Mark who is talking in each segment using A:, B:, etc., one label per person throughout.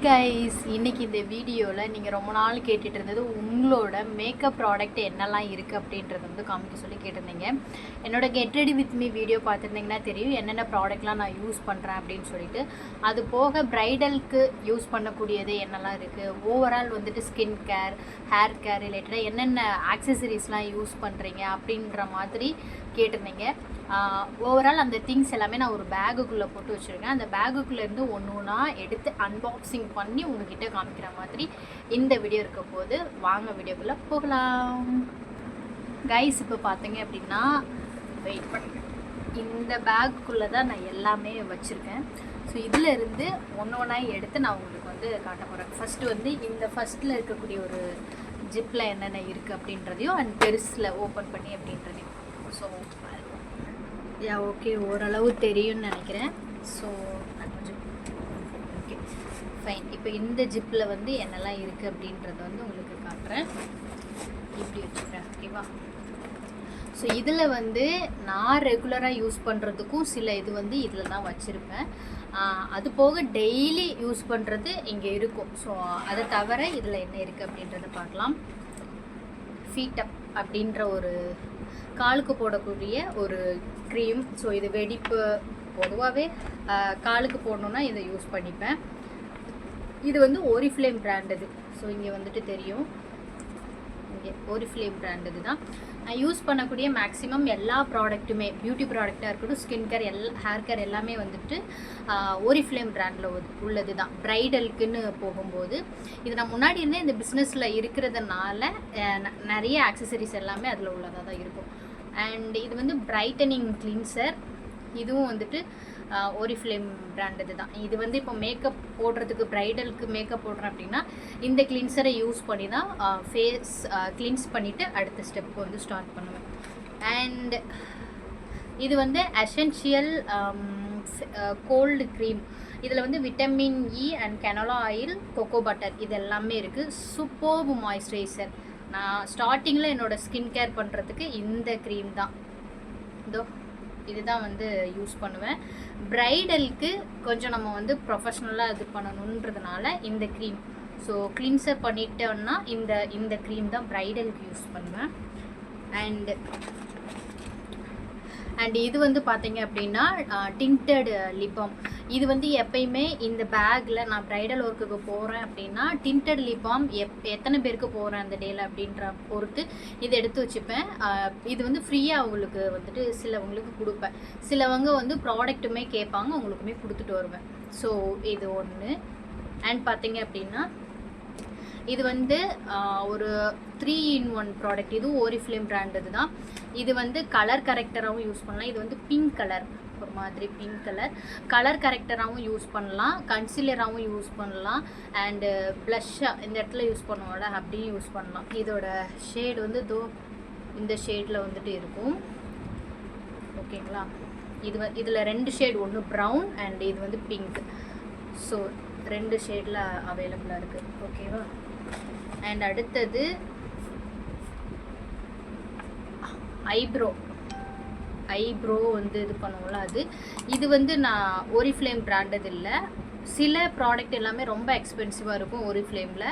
A: Guys, இன்னைக்கு இந்த வீடியோவில் நீங்கள் ரொம்ப நாள் கேட்டுட்டு இருந்தது உங்களோட மேக்கப் ப்ராடக்ட் என்னெல்லாம் இருக்குது அப்படின்றத வந்து காமிக்க சொல்லி கேட்டிருந்தீங்க. என்னோட get ready with me video பார்த்துருந்தீங்கன்னா தெரியும் என்னென்ன ப்ராடக்ட்லாம் நான் யூஸ் பண்ணுறேன் அப்படின்னு சொல்லிட்டு. அது போக ப்ரைடலுக்கு யூஸ் பண்ணக்கூடியது என்னெல்லாம் இருக்குது, ஓவரால் வந்துட்டு ஸ்கின் கேர், ஹேர் கேர் ரிலேட்டடாக என்னென்ன ஆக்சசரிஸ்லாம் யூஸ் பண்ணுறீங்க அப்படின்ற மாதிரி கேட்டிருந்தீங்க. ஓவரால் அந்த திங்ஸ் எல்லாமே நான் ஒரு பேகுக்குள்ளே போட்டு வச்சுருக்கேன். அந்த பேகுக்குள்ளேருந்து ஒன்று ஒன்றா எடுத்து அன்பாக்சிங் பண்ணி உங்ககிட்ட காமிக்கிற மாதிரி இந்த வீடியோ இருக்க போது வாங்க வீடியோக்குள்ளே போகலாம். கைஸ், இப்போ பார்த்தீங்க அப்படின்னா வெயிட் பண்ணுங்க, இந்த பேக்குள்ளே தான் நான் எல்லாமே வச்சுருக்கேன். ஸோ இதில் இருந்து ஒன்று ஒன்றா எடுத்து நான் உங்களுக்கு வந்து காட்ட போகிறேன். ஃபஸ்ட்டு வந்து இந்த ஃபஸ்ட்டில் இருக்கக்கூடிய ஒரு ஜிப்பில் என்னென்ன இருக்குது அப்படின்றதையும் அண்ட் பெருசில் ஓப்பன் பண்ணி அப்படின்றதையும். ஸோ ஓகே, ஓரளவு தெரியும்னு நினைக்கிறேன். ஸோ நான் கொஞ்சம் ஓகே ஃபைன். இப்போ இந்த ஜிப்பில் வந்து என்னெல்லாம் இருக்குது அப்படின்றத வந்து உங்களுக்கு காட்டுறேன். இப்படி வச்சுக்கிறேன், ஓகேவா? ஸோ இதில் வந்து நான் ரெகுலராக யூஸ் பண்ணுறதுக்கும் சில இது வந்து இதில் தான் வச்சுருப்பேன். அது போக டெய்லி யூஸ் பண்ணுறது இங்கே இருக்கும். ஸோ அதை தவிர இதில் என்ன இருக்குது அப்படின்றத பார்க்கலாம். ஃபீட்டப் அப்படின்ற ஒரு காலுக்கு போடக்கூடிய ஒரு க்ரீம். ஸோ இது வெடிப்பு பொதுவாகவே காலுக்கு போடணுன்னா இதை யூஸ் பண்ணிப்பேன். இது வந்து ஓரிஃப்ளேம் பிராண்டது. ஸோ இங்கே வந்துட்டு தெரியும், இங்கே ஓரிஃப்ளேம் பிராண்டது தான் நான் யூஸ் பண்ணக்கூடிய மேக்ஸிமம் எல்லா ப்ராடக்ட்டுமே. பியூட்டி ப்ராடக்டாக இருக்கட்டும், ஸ்கின் கேர், ஹேர் கேர் எல்லாமே வந்துட்டு ஓரிஃப்ளேம் பிராண்டில் உள்ளது தான். ப்ரைடலுக்குன்னு போகும்போது இது நான் முன்னாடி இருந்தே இந்த பிஸ்னஸில் இருக்கிறதுனால நிறைய ஆக்சசரிஸ் எல்லாமே அதில் உள்ளதாக தான் இருக்கும். அண்ட் இது வந்து பிரைட்டனிங் கிளீன்சர். இதுவும் வந்துட்டு ஓரிஃப்ளேம் பிராண்டது தான். இது வந்து இப்போ மேக்கப் போடுறதுக்கு, ப்ரைடலுக்கு மேக்கப் போடுறேன் அப்படின்னா இந்த கிளீன்சரை யூஸ் பண்ணி தான் ஃபேஸ் கிளீன்ஸ் பண்ணிவிட்டு அடுத்த ஸ்டெப்புக்கு வந்து ஸ்டார்ட் பண்ணுவேன். அண்ட் இது வந்து எசென்ஷியல் கோல்டு க்ரீம். இதில் வந்து vitamin E and canola oil, cocoa butter இது எல்லாமே இருக்குது. Superb moisturiser. நான் ஸ்டார்டிங்கில் என்னோடய ஸ்கின் கேர் பண்ணுறதுக்கு இந்த க்ரீம் தான், இதோ இதுதான் வந்து யூஸ் பண்ணுவேன். ப்ரைடலுக்கு கொஞ்சம் நம்ம வந்து ப்ரொஃபஷ்னலாக இது பண்ணணுன்றதுனால இந்த க்ரீம். ஸோ கிளீன்சர் பண்ணிட்டோன்னா இந்த க்ரீம் தான் ப்ரைடலுக்கு யூஸ் பண்ணுவேன். அண்ட் இது வந்து பார்த்தீங்க அப்படின்னா டிண்டட் லிப் பாம். இது வந்து எப்பயுமே இந்த பேக்கில் நான் ப்ரைடல் ஒர்க்குக்கு போகிறேன் அப்படின்னா டிண்டட் லிப் பாம் எத்தனை பேருக்கு போகிறேன் அந்த டேயில் அப்படின்ற பொறுத்து இதை எடுத்து வச்சுப்பேன். இது வந்து ஃப்ரீயாக அவங்களுக்கு வந்துட்டு சிலவங்களுக்கு கொடுப்பேன். சிலவங்க வந்து ப்ராடக்ட்டுமே கேட்பாங்க, அவங்களுக்குமே கொடுத்துட்டு வருவேன். ஸோ இது ஒன்று. அண்ட் பார்த்தீங்க அப்படின்னா இது வந்து ஒரு 3-in-1 ப்ராடக்ட். இதுவும் ஓரிஃப்ளேம் பிராண்டது தான். இது வந்து கலர் கரெக்டராகவும் யூஸ் பண்ணலாம். இது வந்து பிங்க் கலர், ஒரு மாதிரி பிங்க் கலர் கரெக்டராகவும் யூஸ் பண்ணலாம், கன்சீலராகவும் யூஸ் பண்ணலாம், அண்டு ப்ளஷ்ஷாக இந்த இடத்துல யூஸ் பண்ணுவோம்ல அப்படியும் யூஸ் பண்ணலாம். இதோட ஷேட் வந்து இந்த ஷேடில் வந்துட்டு இருக்கும், ஓகேங்களா? இதில் 2 ஷேட், ஒன்று ப்ரௌன் அண்ட் இது வந்து பிங்க். ஸோ 2 ஷேடில் அவைலபிளாக இருக்குது, ஓகேவா? அண்ட் அடுத்தது ஐப்ரோ வந்து இது பண்ணுவோம்ல அது. இது வந்து நான் ஓரிஃப்ளேம் பிராண்டது இல்லை. சில ப்ராடக்ட் எல்லாமே ரொம்ப எக்ஸ்பென்சிவாக இருக்கும் ஓரிஃப்ளேமில்,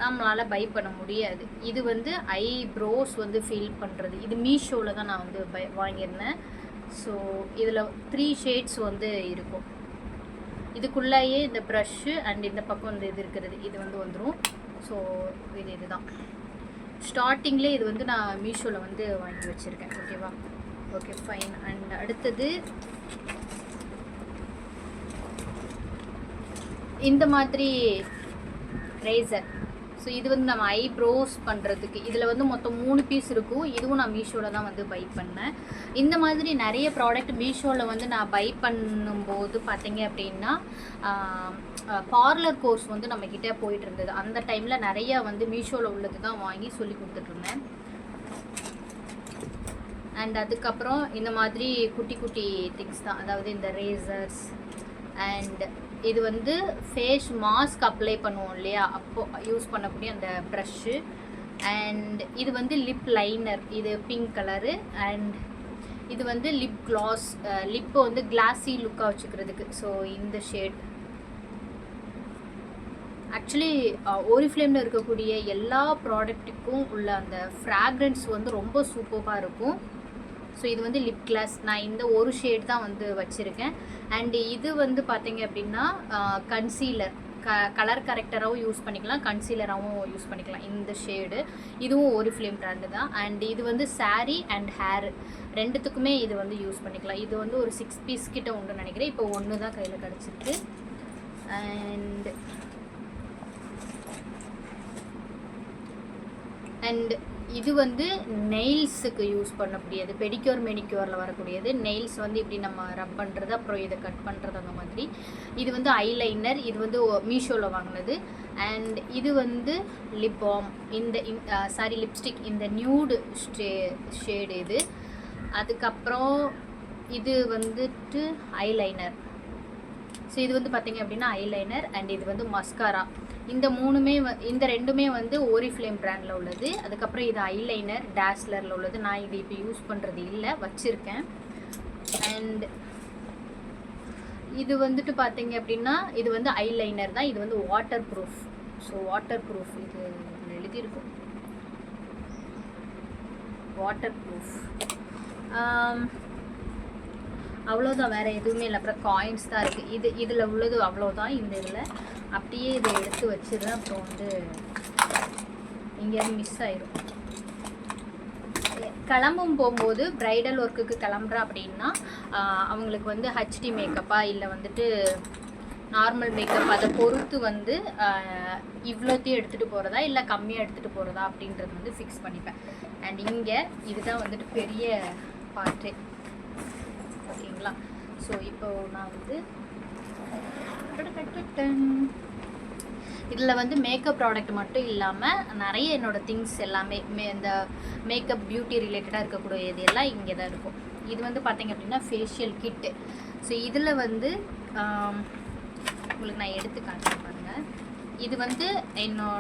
A: நம்மளால் பை பண்ண முடியாது. இது வந்து ஐப்ரோஸ் வந்து ஃபில் பண்ணுறது. இது மீஷோவில் தான் நான் வந்து வாங்கியிருந்தேன். ஸோ இதில் 3 ஷேட்ஸ் வந்து இருக்கும். இதுக்குள்ளேயே இந்த ப்ரஷ்ஷு அண்ட் இந்த பக்கம் வந்து இது இருக்கிறது, இது வந்து வந்துடும். ஸோ இதுதான் ஸ்டார்டிங்லேயே இது வந்து நான் மீஷோவில் வந்து வாங்கி வச்சுருக்கேன், ஓகேவா? Okay fine. அண்ட் அடுத்தது இந்த மாதிரி ரேசர். ஸோ இது வந்து நம்ம ஐப்ரோஸ் பண்ணுறதுக்கு. இதில் வந்து மொத்தம் 3 பீஸ் இருக்கும். இதுவும் நான் மீஷோவில் தான் வந்து பை பண்ணேன். இந்த மாதிரி நிறைய ப்ராடக்ட் மீஷோவில் வந்து நான் பை பண்ணும்போது பார்த்தீங்க அப்படின்னா பார்லர் கோர்ஸ் வந்து நம்மக்கிட்ட போயிட்டு இருந்தது. அந்த டைமில் நிறையா வந்து மீஷோவில் உள்ளது தான் வாங்கி சொல்லி கொடுத்துட்ருந்தேன். அண்ட் அதுக்கப்புறம் இந்த மாதிரி குட்டி குட்டி திங்ஸ் தான், அதாவது இந்த ரேசர்ஸ். அண்ட் இது வந்து ஃபேஸ் மாஸ்க் அப்ளை பண்ணுவோம் இல்லையா, அப்போது யூஸ் பண்ணக்கூடிய அந்த ப்ரஷ்ஷு. அண்ட் இது வந்து லிப் லைனர், இது பிங்க் கலரு. அண்ட் இது வந்து லிப் க்ளாஸ், லிப்பை வந்து கிளாஸி லுக்காக வச்சுக்கிறதுக்கு. ஸோ இந்த ஷேட் ஆக்சுவலி ஓரிஃப்ளேமில் இருக்கக்கூடிய எல்லா ப்ராடக்ட்டுக்கும் உள்ள அந்த ஃப்ராக்ரன்ஸ் வந்து ரொம்ப சூப்பராக இருக்கும். ஸோ இது வந்து லிப் கிளாஸ். நான் இந்த ஒரு ஷேட் தான் வந்து வச்சுருக்கேன். அண்டு இது வந்து பார்த்தீங்க அப்படின்னா கன்சீலர், கலர் கரெக்டராகவும் யூஸ் பண்ணிக்கலாம், கன்சீலராகவும் யூஸ் பண்ணிக்கலாம். இந்த ஷேடு இதுவும் ஓரிஃப்ளேம் பிராண்டு தான். அண்ட் இது வந்து சாரீ அண்ட் ஹேர் ரெண்டுத்துக்குமே இது வந்து யூஸ் பண்ணிக்கலாம். இது வந்து ஒரு 6 பீஸ் கிட்ட உண்டு நினைக்கிறேன். இப்போ ஒன்று தான் கையில் கிடச்சிருக்கு. அண்ட் இது வந்து நெயில்ஸுக்கு யூஸ் பண்ணக்கூடியது, பெடிக்யூர் மெனிக்யூரில் வரக்கூடியது. நெயில்ஸ் வந்து இப்படி நம்ம ரப் பண்ணுறது, அப்புறம் இதை கட் பண்ணுறது, அந்த மாதிரி. இது வந்து ஐலைனர், இது வந்து மீஷோவில் வாங்கினது. அண்ட் இது வந்து லிப் பாம், இந்த லிப்ஸ்டிக், இந்த நியூடு ஷேடு இது. அதுக்கப்புறம் இது வந்துட்டு ஐலைனர். ஸோ இது வந்து பார்த்திங்க அப்படின்னா ஐலைனர். அண்ட் இது வந்து மஸ்காரா. இந்த ரெண்டுமே வந்து ஓரிஃப்ளேம் பிராண்டில் உள்ளது. அதுக்கப்புறம் இது ஐலைனர் டேஸ்லரில் உள்ளது. நான் இது இப்போ யூஸ் பண்ணுறது இல்லை, வச்சுருக்கேன். அண்ட் இது வந்துட்டு பார்த்திங்க அப்படின்னா இது வந்து ஐலைனர் தான். இது வந்து water proof. So water proof இது எழுதியிருக்கும், வாட்டர் ப்ரூஃப். அவ்வளோதான், வேறு எதுவுமே இல்லை. அப்புறம் காயின்ஸ் தான் இருக்குது. இதில் உள்ளது அவ்வளோதான். இந்த இதில் அப்படியே இதை எடுத்து வச்சுருந்தேன். அப்புறம் வந்து எங்கேயாவது மிஸ் ஆயிடும். கிளம்பும் போகும்போது ப்ரைடல் ஒர்க்குக்கு கிளம்புறா அப்படின்னா அவங்களுக்கு வந்து ஹெச்டி மேக்கப்பா இல்லை வந்துட்டு நார்மல் மேக்கப், அதை பொறுத்து வந்து இவ்வளோத்தையும் எடுத்துகிட்டு போகிறதா இல்லை கம்மியாக எடுத்துகிட்டு போகிறதா அப்படின்றது வந்து ஃபிக்ஸ் பண்ணிப்பேன். அண்ட் இங்கே இதுதான் வந்துட்டு பெரிய பார்ட்டு, ஓகேங்களா? ஸோ இப்போ நான் வந்து இதில் வந்து மேக்கப் ப்ராடக்ட் மட்டும் இல்லாமல் நிறைய என்னோடய திங்ஸ் எல்லாமே இந்த மேக்கப் பியூட்டி ரிலேட்டடாக இருக்கக்கூடியது எல்லாம் இங்கே தான் இருக்கும். இது வந்து பார்த்திங்க அப்படின்னா ஃபேஷியல் கிட்டு. ஸோ இதில் வந்து உங்களுக்கு நான் எடுத்து காட்டுறேன் பாருங்கள். இது வந்து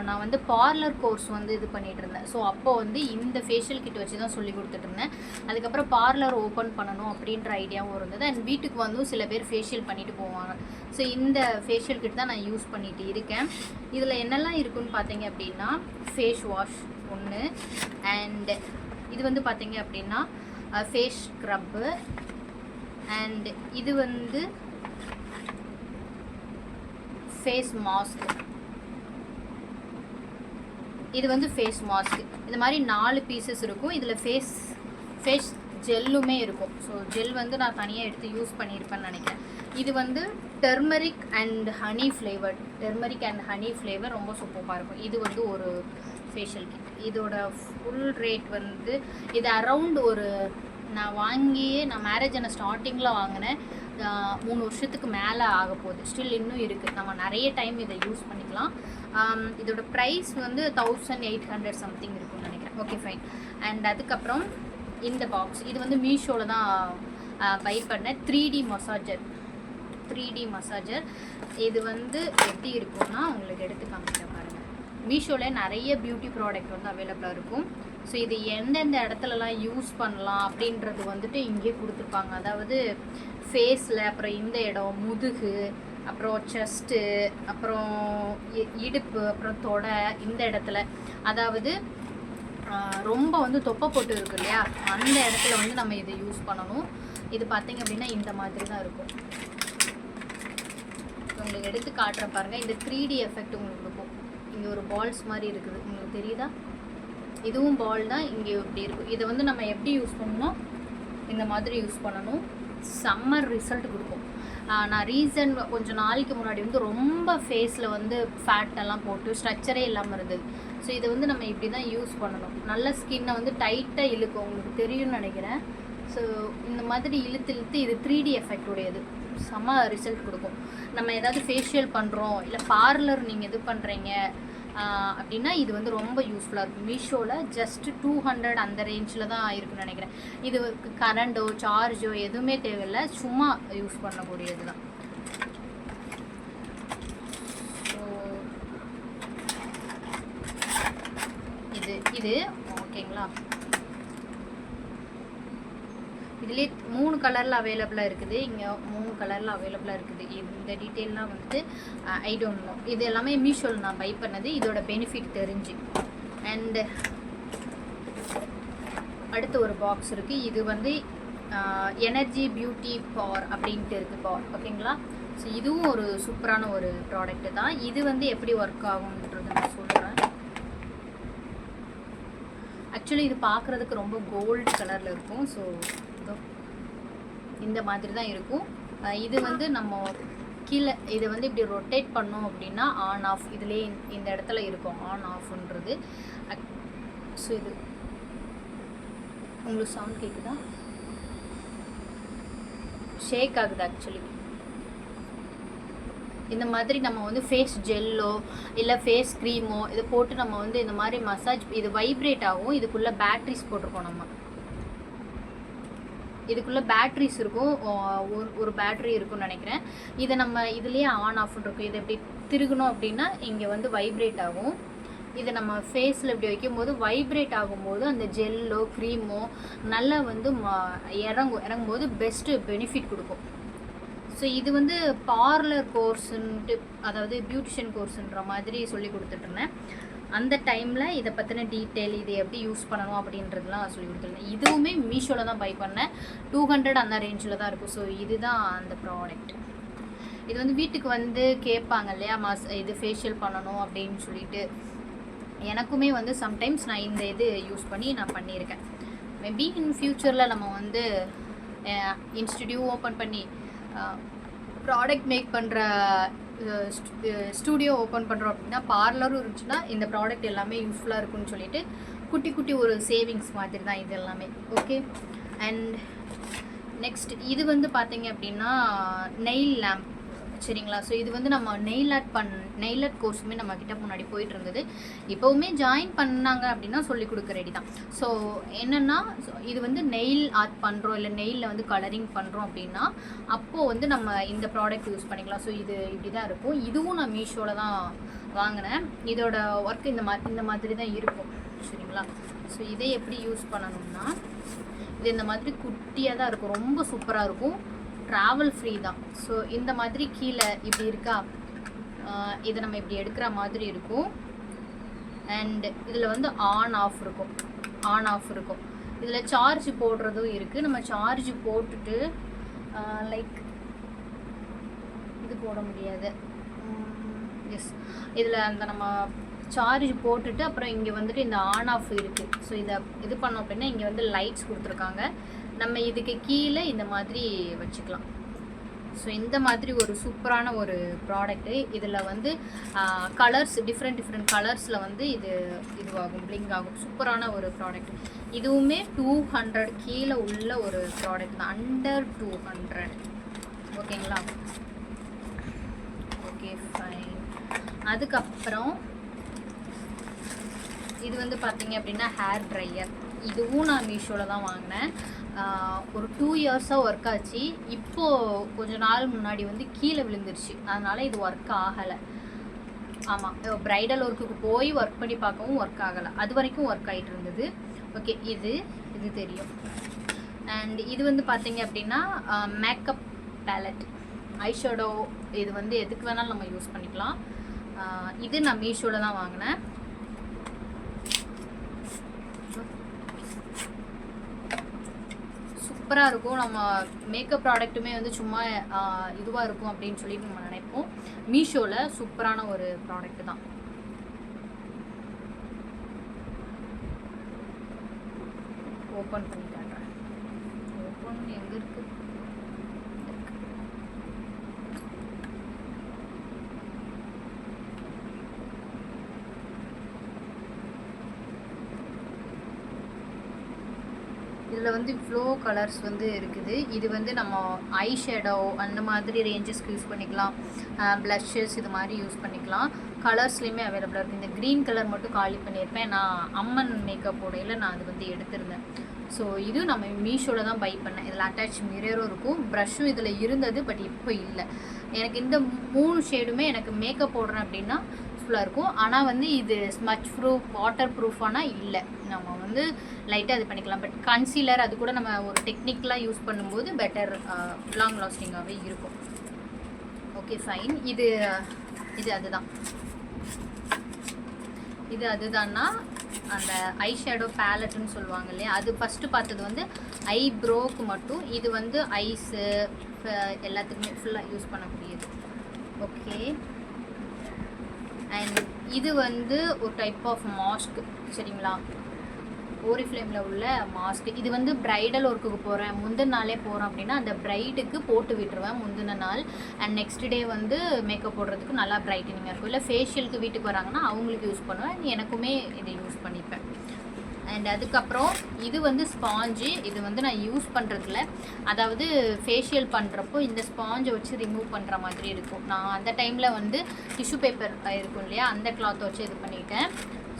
A: நான் வந்து பார்லர் கோர்ஸ் வந்து இது பண்ணிகிட்டு இருந்தேன். ஸோ அப்போது வந்து இந்த ஃபேஷியல் கிட் வச்சு தான் சொல்லி கொடுத்துட்டு இருந்தேன். அதுக்கப்புறம் பார்லர் ஓப்பன் பண்ணணும் அப்படின்ற ஐடியாவும் இருந்தது. அண்ட் வீட்டுக்கு வந்து சில பேர் ஃபேஷியல் பண்ணிட்டு போவாங்க. ஸோ இந்த ஃபேஷியல் கிட் தான் நான் யூஸ் பண்ணிகிட்டு இருக்கேன். இதில் என்னெல்லாம் இருக்குன்னு பார்த்தீங்க அப்படின்னா ஃபேஸ் வாஷ் ஒன்று. அண்ட் இது வந்து பார்த்தீங்க அப்படின்னா ஃபேஸ் ஸ்க்ரப்பு. அண்ட் இது வந்து ஃபேஸ் மாஸ்க். இது வந்து ஃபேஸ் மாஸ்க். இந்த மாதிரி 4 பீசஸ் இருக்கும். இதில் ஃபேஸ் ஜெல்லுமே இருக்கும். ஸோ ஜெல் வந்து நான் தனியாக எடுத்து யூஸ் பண்ணியிருப்பேன்னு நினைக்கிறேன். இது வந்து டெர்மரிக் அண்ட் ஹனி ஃப்ளேவர் ரொம்ப சூப்பராக இருக்கும். இது வந்து ஒரு ஃபேஷியல் கிட். இதோட ஃபுல் ரேட் வந்து இது அரவுண்ட் ஒரு நான் மேரேஜ் ஆன ஸ்டார்டிங்கில் வாங்கினேன். 3 வருஷத்துக்கு மேலே ஆக போகுது. ஸ்டில் இன்னும் இருக்குது. நம்ம நிறைய டைம் இதை யூஸ் பண்ணிக்கலாம். இதோட ப்ரைஸ் வந்து 1800 சம்திங் இருக்குன்னு நினைக்கிறேன். Okay fine. அண்ட் அதுக்கப்புறம் இந்த பாக்ஸ், இது வந்து மீஷோவில் தான் பை பண்ணேன். 3D massager. இது வந்து எப்படி இருக்கும்னா உங்களுக்கு எடுத்து காமிக்கிறேன் பாருங்கள். மீஷோவில் நிறைய பியூட்டி ப்ராடக்ட் வந்து அவைலபிளாக இருக்கும். ஸோ இது எந்தெந்த இடத்துலலாம் யூஸ் பண்ணலாம் அப்படின்றது வந்துட்டு இங்கே கொடுத்துருப்பாங்க. அதாவது ஃபேஸில், அப்புறம் இந்த இடம், முதுகு, அப்புறம் செஸ்ட்டு, அப்புறம் இடுப்பு, அப்புறம் தொடை, இந்த இடத்துல, அதாவது ரொம்ப வந்து தொப்பை போட்டு இருக்கு இல்லையா, அந்த இடத்துல வந்து நம்ம இதை யூஸ் பண்ணணும். இது பார்த்திங்க அப்படின்னா இந்த மாதிரி தான் இருக்கும். உங்களுக்கு எடுத்து காட்டுற பாருங்கள். இந்த 3D எஃபெக்ட் உங்களுக்கு இருக்கும். இங்கே ஒரு பால்ஸ் மாதிரி இருக்குது, உங்களுக்கு தெரியுதா? இதுவும் பால் தான். இங்கே இப்படி இருக்கும். இதை வந்து நம்ம எப்படி யூஸ் பண்ணணும், இந்த மாதிரி யூஸ் பண்ணணும். சம்மர் ரிசல்ட் கொடுக்கும். நான் கொஞ்சம் நாளைக்கு முன்னாடி வந்து ரொம்ப ஃபேஸில் வந்து ஃபேட்டெல்லாம் போட்டு ஸ்ட்ரக்சரே இல்லாமல் இருந்தது. ஸோ இதை வந்து நம்ம இப்படி தான் யூஸ் பண்ணணும். நல்ல ஸ்கின்னை வந்து டைட்டாக இழுக்கும், உங்களுக்கு தெரியும்னு நினைக்கிறேன். ஸோ இந்த மாதிரி இழுத்து இது 3D எஃபெக்ட் உடையது. செம்ம ரிசல்ட் கொடுக்கும். நம்ம ஏதாவது ஃபேஷியல் பண்ணுறோம், இல்லை பார்லர் நீங்கள் இது பண்ணுறீங்க அப்படின்னா இது வந்து ரொம்ப யூஸ்ஃபுல்லாக இருக்கும். மீஷோவில் ஜஸ்ட் 200 அந்த ரேஞ்சில் தான் இருக்குன்னு நினைக்கிறேன். இது கரண்டோ சார்ஜோ எதுவுமே தேவையில்லை, சும்மா யூஸ் பண்ணக்கூடியது தான். ஸோ இது ஓகேங்களா? இதுலேயே 3 கலரில் அவைலபிளாக இருக்குது. இங்கே 3 கலரில் அவைலபிளாக இருக்குது. இந்த டீட்டெயிலாம் வந்துட்டு ஐ டோன்ட் நோ. இது எல்லாமே மீஷோவில் நான் பை பண்ணது, இதோட பெனிஃபிட் தெரிஞ்சு. அண்டு அடுத்து ஒரு பாக்ஸ் இருக்குது. இது வந்து எனர்ஜி பியூட்டி பார் அப்படின்ட்டு இருக்குது பார், ஓகேங்களா. ஸோ இதுவும் ஒரு சூப்பரான ஒரு ப்ராடக்ட்டு தான். இது வந்து எப்படி ஒர்க் ஆகுன்றது நான் சொல்கிறேன். ஆக்சுவலி இது பார்க்குறதுக்கு ரொம்ப கோல்டு கலரில் இருக்கும். ஸோ இந்த மாதிரி தான் இருக்கும். இது வந்து நம்ம கீழே இதை வந்து இப்படி ரொட்டேட் பண்ணோம் அப்படின்னா ஆன் ஆஃப் இதுலேயே இந்த இடத்துல இருக்கும் ஆன் ஆஃப்ன்றது. ஸோ இது உங்களுக்கு சவுண்ட் கேட்குதா? ஷேக் ஆகுது ஆக்சுவலி. இந்த மாதிரி நம்ம வந்து ஃபேஸ் ஜெல்லோ இல்லை ஃபேஸ் க்ரீமோ இதை போட்டு நம்ம வந்து இந்த மாதிரி மசாஜ், இது வைப்ரேட் ஆகும். இதுக்குள்ளே பேட்ரிஸ் போட்டிருக்கோம். நம்ம இதுக்குள்ளே பேட்ரிஸ் இருக்கும், ஒரு பேட்ரி இருக்குன்னு நினைக்கிறேன். இதை நம்ம இதுலேயே ஆன் ஆஃப்னு இருக்கும். இதை இப்படி திருகணும் அப்படின்னா இங்கே வந்து வைப்ரேட் ஆகும். இதை நம்ம ஃபேஸில் இப்படி வைக்கும்போது வைப்ரேட் ஆகும்போது அந்த ஜெல்லோ க்ரீமோ நல்லா வந்து இறங்கும்போது பெஸ்ட்டு பெனிஃபிட் கொடுக்கும். ஸோ இது வந்து பார்லர் கோர்ஸுன்ட்டு, அதாவது பியூட்டிஷியன் கோர்ஸுன்ற மாதிரி சொல்லி கொடுத்துட்ருந்தேன். அந்த டைமில் இதை பற்றின டீட்டெயில், இதை எப்படி யூஸ் பண்ணணும் அப்படின்றதுலாம் சொல்லி கொடுத்துருந்தேன். இதுவுமே மீஷோவில் தான் பை பண்ணேன். 200 அந்த ரேஞ்சில் தான் இருக்கும். ஸோ இதுதான் அந்த ப்ராடக்ட். இது வந்து வீட்டுக்கு வந்து கேட்பாங்க இல்லையா, இது ஃபேஷியல் பண்ணணும் அப்படின்னு சொல்லிட்டு. எனக்குமே வந்து சம்டைம்ஸ் நான் இந்த இது யூஸ் பண்ணி நான் பண்ணியிருக்கேன். மேபி இன் ஃப்யூச்சரில் நம்ம வந்து இன்ஸ்டிடியூட் ஓப்பன் பண்ணி ப்ராடக்ட் மேக் பண்ணுற ஸ்டூடியோ ஓப்பன் பண்ணுறோம் அப்படின்னா, பார்லரும் இருந்துச்சுன்னா இந்த ப்ராடக்ட் எல்லாமே யூஸ்ஃபுல்லாக இருக்குன்னு சொல்லிட்டு குட்டி குட்டி ஒரு சேவிங்ஸ் மாதிரி தான் இது எல்லாமே. ஓகே. அண்ட் நெக்ஸ்ட் இது வந்து பார்த்தீங்க அப்படின்னா நெயில் லேம்ப், சரிங்களா. ஸோ இது வந்து நம்ம நெயில் ஆர்ட் கோர்ஸுமே நம்ம கிட்ட முன்னாடி போயிட்டு இருந்தது. இப்போவுமே ஜாயின் பண்ணாங்க அப்படின்னா சொல்லி கொடுக்க ரெடி தான். ஸோ என்னென்னா, இது வந்து நெயில் ஆர்ட் பண்ணுறோம் இல்லை நெயிலில் வந்து கலரிங் பண்ணுறோம் அப்படின்னா அப்போது வந்து நம்ம இந்த ப்ராடக்ட் யூஸ் பண்ணிக்கலாம். ஸோ இது இப்படி தான் இருக்கும். இதுவும் நான் மீஷோவில் தான் வாங்கினேன். இதோட ஒர்க் இந்த மாதிரி தான் இருக்கும், சரிங்களா. ஸோ இதை எப்படி யூஸ் பண்ணணும்னா, இது இந்த மாதிரி குட்டியாக தான் இருக்கும், ரொம்ப சூப்பராக இருக்கும், ட்ராவல் ஃப்ரீ தான். ஸோ இந்த மாதிரி கீழே இப்படி இருக்கா, இதை நம்ம இப்படி எடுக்கிற மாதிரி இருக்கும். அண்ட் இதில் வந்து ஆன் ஆஃப் இருக்கும். இதில் சார்ஜ் போடுறதும் இருக்குது. நம்ம சார்ஜ் போட்டுட்டு லைக் இது போட முடியாது. எஸ், இதில் அந்த நம்ம சார்ஜ் போட்டுட்டு அப்புறம் இங்கே வந்துட்டு இந்த ஆன் ஆஃப் இருக்குது. ஸோ இதை இது பண்ணோம் அப்படின்னா இங்கே வந்து லைட்ஸ் கொடுத்துருக்காங்க. நம்ம இதுக்கு கீழே இந்த மாதிரி வச்சுக்கலாம். ஸோ இந்த மாதிரி ஒரு சூப்பரான ஒரு ப்ராடக்ட்டு. இதில் வந்து கலர்ஸ் டிஃப்ரெண்ட் கலர்ஸில் வந்து இதுவாகும், பிளிங்க் ஆகும். சூப்பரான ஒரு ப்ராடக்ட். இதுவுமே 200 கீழே உள்ள ஒரு ப்ராடக்ட் தான், அண்டர் 200. ஓகேங்களா. Okay, fine. அதுக்கப்புறம் இது வந்து பார்த்தீங்க அப்படின்னா ஹேர் ட்ரையர். இதுவும் நான் மீஷோவில் தான் வாங்கினேன். ஒரு 2 இயர்ஸாக ஒர்க் ஆச்சு. இப்போது கொஞ்ச நாள் முன்னாடி வந்து கீழே விழுந்துருச்சு, அதனால் இது ஒர்க் ஆகலை. ஆமாம், ப்ரைடல் ஒர்க்குக்கு போய் ஒர்க் பண்ணி பார்க்கவும் ஒர்க் ஆகலை. அது வரைக்கும் ஒர்க் ஆகிட்டு இருந்தது. ஓகே, இது தெரியும். அண்ட் இது வந்து பார்த்தீங்க அப்படின்னா மேக்கப் பேலட், ஐஷேடோ, இது வந்து எதுக்கு வேணாலும் நம்ம யூஸ் பண்ணிக்கலாம். இது நான் மீஷோவில் தான் வாங்கினேன். சூப்பராக இருக்கும். நம்ம மேக்கப் ப்ராடக்ட்டுமே வந்து சும்மா இதுவாக இருக்கும் அப்படின்னு சொல்லிட்டு நம்ம நினைப்போம். மீஷோவில் சூப்பரான ஒரு ப்ராடக்ட் தான். ஓப்பன் பண்ணி காட்டுறேன். ஓப்பன் எங்கே இருக்குது? இதில் வந்து இவ்வளோ கலர்ஸ் வந்து இருக்குது. இது வந்து நம்ம ஐ ஷேடோ அந்த மாதிரி ரேஞ்சஸ்க்கு யூஸ் பண்ணிக்கலாம், ப்ளஷஸ் இது மாதிரி யூஸ் பண்ணிக்கலாம். கலர்ஸ்லேயுமே அவைலபிளாக இருக்குது. இந்த க்ரீன் கலர் மட்டும் காலி பண்ணியிருப்பேன். நான் அம்மன் மேக்கப் உடையில் நான் அது வந்து எடுத்திருந்தேன். ஸோ இது நம்ம மீஷோவில் தான் பை பண்ணேன். இதில் அட்டாச் மிரரும் இருக்கும், ப்ரஷ்ஷும் இதில் இருந்தது, பட் இப்போ இல்லை. எனக்கு இந்த 3 ஷேடுமே எனக்கு மேக்கப் போடுறேன் அப்படின்னா யூஸ்ஃபுல்லாக இருக்கும். ஆனால் வந்து இது ஸ்மச் ப்ரூஃப் வாட்டர் ப்ரூஃபானால் இல்லை, நம்ம வந்து லைட்டாக இது பண்ணிக்கலாம். பட் கன்சீலர் அது கூட நம்ம ஒரு டெக்னிக்கலாக யூஸ் பண்ணும்போது பெட்டர் லாங் லாஸ்டிங்காகவே இருக்கும். Okay fine. இது அதுதான் அதுதான்னா அந்த ஐ ஷேடோ பேலட்டுன்னு சொல்லுவாங்க இல்லையா, அது ஃபஸ்ட்டு பார்த்தது வந்து ஐப்ரோக்கு மட்டும். இது வந்து ஐஸு எல்லாத்துக்குமே ஃபுல்லாக யூஸ் பண்ணக்கூடியது. ஓகே. அண்ட் இது வந்து ஒரு டைப் ஆஃப் மாஸ்க், சரிங்களா, ஓரிஃப்ளேமில் உள்ள மாஸ்க். இது வந்து ப்ரைடல் ஒர்க்குக்கு போகிறேன், முந்தின நாளே போகிறோம் அப்படின்னா அந்த ப்ரைடுக்கு போட்டு விட்டுருவேன் முந்தின நாள். அண்ட் நெக்ஸ்ட் டே வந்து மேக்கப் போடுறதுக்கு நல்லா ப்ரைட்டனிங்காக இருக்கும். இல்லை ஃபேஷியலுக்கு வீட்டுக்கு வராங்கன்னா அவங்களுக்கு யூஸ் பண்ணுவேன், எனக்குமே இதை யூஸ் பண்ணிப்பேன். அண்ட் அதுக்கப்புறம் இது வந்து ஸ்பாஞ்சு. இது வந்து நான் யூஸ் பண்ணுறதுல, அதாவது ஃபேஷியல் பண்ணுறப்போ இந்த ஸ்பாஞ்சை வச்சு ரிமூவ் பண்ணுற மாதிரி இருக்கும். நான் அந்த டைமில் வந்து டிஷ்யூ பேப்பர் இருக்கும் இல்லையா, அந்த கிளாத்தை வச்சு இது பண்ணிட்டேன்.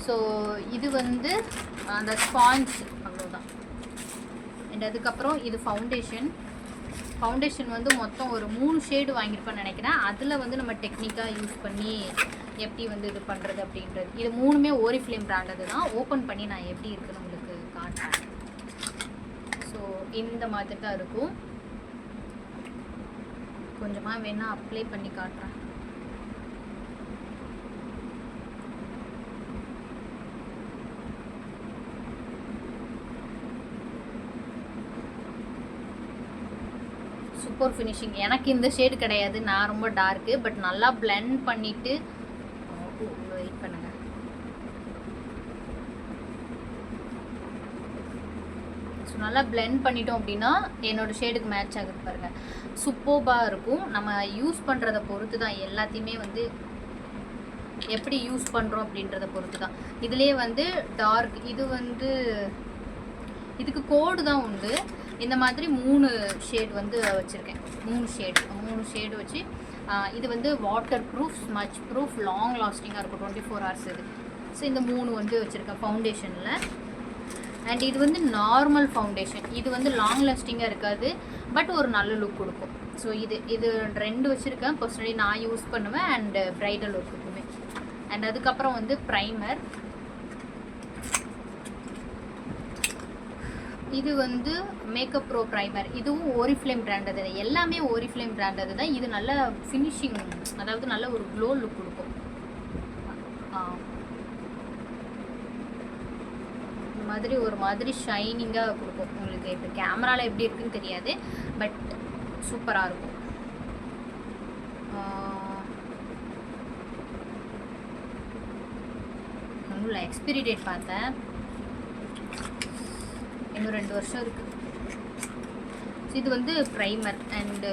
A: ஸோ இது வந்து அந்த ஸ்பாஞ்ச் அவ்வளோதான். அண்ட் அதுக்கப்புறம் இது ஃபவுண்டேஷன் வந்து மொத்தம் ஒரு 3 ஷேடு வாங்கியிருப்பேன்னு நினைக்கிறேன். அதில் வந்து நம்ம டெக்னிக்காக யூஸ் பண்ணி எப்படி வந்து இது பண்ணுறது அப்படின்றது. இது 3மே ஓரிஃப்ளேம் பிராண்டது தான். ஓப்பன் பண்ணி நான் எப்படி இருக்குன்னு உங்களுக்கு காட்டுறேன். ஸோ இந்த மாதிரி தான் இருக்கும். கொஞ்சமாக வேணால் அப்ளை பண்ணி காட்டுறேன். Super finishing. எனக்கு இந்த ஷேடு கிடையாது, நான் ரொம்ப டார்க்கு. பட் நல்லா பிளெண்ட் பண்ணிவிட்டு வெயிட் பண்ணுங்க. ஸோ நல்லா பிளெண்ட் பண்ணிட்டோம் அப்படின்னா என்னோடய ஷேடுக்கு மேட்ச் ஆகுது பாருங்கள், சூப்பர்பாக இருக்கும். நம்ம யூஸ் பண்ணுறதை பொறுத்து தான், எல்லாத்தையுமே வந்து எப்படி யூஸ் பண்ணுறோம் அப்படின்றத பொறுத்து தான். இதுலேயே வந்து டார்க், இது வந்து இதுக்கு கோடு தான் உண்டு. இந்த மாதிரி 3 ஷேட் வந்து வச்சுருக்கேன். 3 ஷேடு வச்சு இது வந்து water proof, smudge proof, long லாஸ்டிங்காக இருக்கும், 24 hours இது. ஸோ இந்த 3 வந்து வச்சுருக்கேன் ஃபவுண்டேஷனில். அண்ட் இது வந்து நார்மல் ஃபவுண்டேஷன். இது வந்து லாங் லாஸ்டிங்காக இருக்காது, பட் ஒரு நல்ல லுக் கொடுக்கும். ஸோ இது 2 வச்சுருக்கேன். பர்சனலி நான் யூஸ் பண்ணுவேன் அண்ட் ப்ரைடல் ஒர்க்குக்குமே. அண்ட் அதுக்கப்புறம் வந்து ப்ரைமர். இது வந்து மேக்கப் ப்ரோ ப்ரைமர். இதுவும் ஓரிஃப்ளேம் பிராண்டது, எல்லாமே ஓரிஃப்ளேம் பிராண்டது தான். இது நல்ல ஃபினிஷிங், அதாவது நல்ல ஒரு க்ளோ லுக் கொடுக்கும். இந்த மாதிரி ஒரு மாதிரி ஷைனிங்காக கொடுக்கும் உங்களுக்கு. இப்போ கேமராவில் எப்படி இருக்குன்னு தெரியாது, பட் சூப்பராக இருக்கும். ஒன்றும் எக்ஸ்பிரி டேட் பார்த்தேன், இன்னும் 2 வருஷம் இருக்குது. இது வந்து ப்ரைமர். அண்டு